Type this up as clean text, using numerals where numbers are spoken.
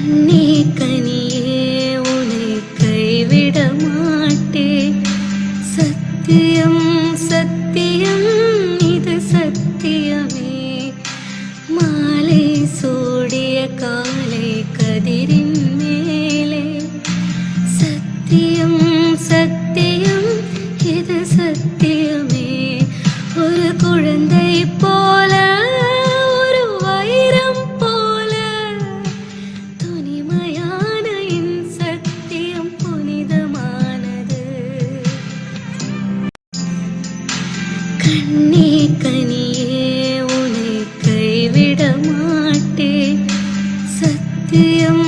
கண்ணே கனியே உன்னை கைவிட மாட்டேன். சத்தியம் சத்தியம் இது சத்தியமே. மாலை சூடிய காலை கதிரின் மேலே சத்தியம் சத்தியம் இது சத்தியமே. ஒரு குழந்தை போல ஒரு வைரம் போல துணிமையான என் சத்தியம் புனிதமானது. கண்ணே கனியே உன்னை கைவிட மாட்டேன். சத்தியம்